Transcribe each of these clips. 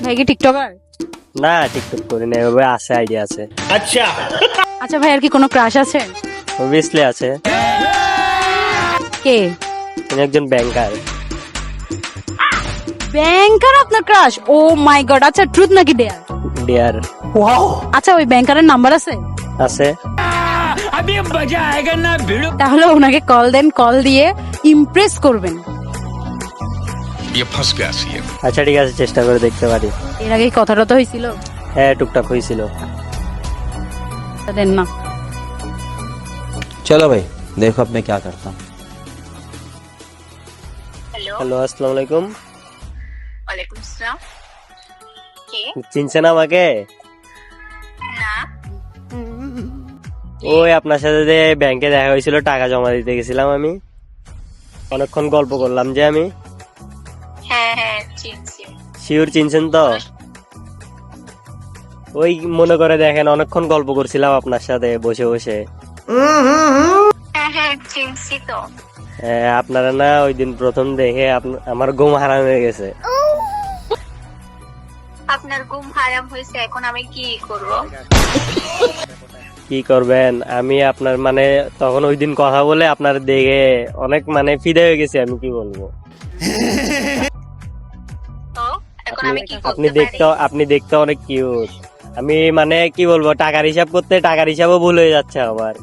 ভাই কি টিকটকার? না টিকটক করি না, এভাবে আছে, আইডিয়া আছে। আচ্ছা ভাই, আর কি কোনো ক্রাশ আছে? অবভিয়াসলি আছে। কে? তিনি একজন ব্যাংকার। ব্যাংকার আপনার ক্রাশ? ও মাই গড। আচ্ছা, ট্রুথ নাকি ডেয়ার? ডিয়ার। আচ্ছা, ওই ব্যাংকারের নাম্বার আছে? আছে। তাহলে ওনাকে কল দেন, কল দিয়ে ইমপ্রেস করবেন। আচ্ছা ঠিক আছে, চেষ্টা করে দেখতে পারি। এর আগে কথাটা তো হয়েছিল? হ্যাঁ, টুকটাক হয়েছিল। দেন না। चलो भाई देखो अब मैं क्या करता हूँ। হ্যালো, আসসালামু আলাইকুম। ওয়ালাইকুম আসসালাম। কে? চিনছেন আমাকে? না। ওই আপনার সাথে যে ব্যাংকে দেখা হয়েছিল, টাকা জমা দিতে গেছিলাম আমি, অনেকক্ষণ গল্প করলাম যে আমি। হ্যাঁ হ্যাঁ, চিনছি। শিওর চিনছেন তো? ওই মনে করে দেখেন, অনেকক্ষণ গল্প করছিলাম আপনার সাথে বসে বসে। হ্যাঁ হ্যাঁ, চিনছি তো। আপনারা না ওই দিন প্রথম দেখে আমার ঘুম হারাম হয়ে গেছে। আপনার ঘুম হারাম হয়েছে, এখন আমি কি করব? কি করবেন? আমি আপনার মানে তখন ওই দিন কথা বলে আপনার দেখে অনেক মানে ফিদে হয়ে গেছি, আমি কি বলবো। তো এখন আমি কি আপনি করতে পারি? আপনি দেখতে অনেক কিউট। আমি মানে কি বলবো, টাকার হিসাব করতে টাকার হিসাবও ভুল হয়ে যাচ্ছে আমার।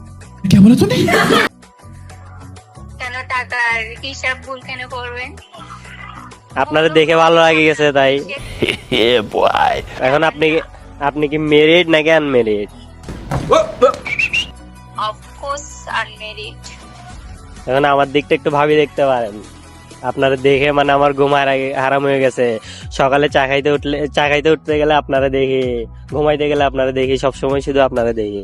কেন টাকার হিসাব ভুল কেন করবেন? আপনারা দেখে ভালো লাগে গেছে তাই। এখন আপনি কি মেরিড নাকি আনমেরিড? Of course unmarried. এখন আমার দিকটা একটু ভাবি দেখতে পারেন। আপনারা দেখে মানে আমার ঘুম হারাম হয়ে গেছে। সকালে চা খাইতে উঠতে গেলে আপনারা দেখি, ঘুমাইতে গেলে আপনারা দেখি, সবসময় শুধু আপনারা দেখি।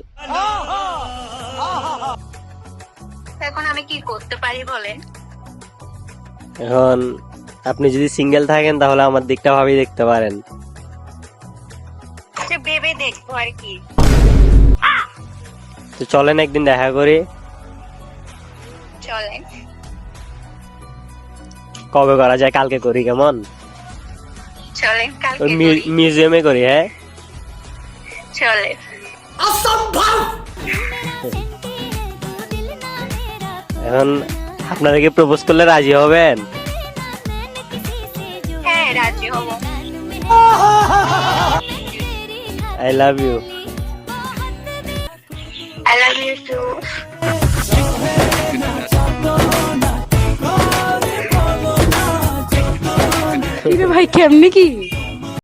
এখন আমি কি করতে পারি বলেন? এখন আপনি যদি সিঙ্গেল থাকেন তাহলে আমার দিকটা ভাবি দেখতে পারেন। আচ্ছা, ভেবে দেখবো আর কি। তো চলেন একদিন দেখা করি। চলেন। কবে করা যায়? কালকে করি, কেমন? চলেন কালকে ওই করি। মিউজিয়ামে করি। হ্যাঁ চলেন। এখন আপনারা কি প্রপোজ করলে রাজি হবেন? হ্যাঁ, রাজি হব। I love you. I love you too. কি রে ভাই, কেমনি কি?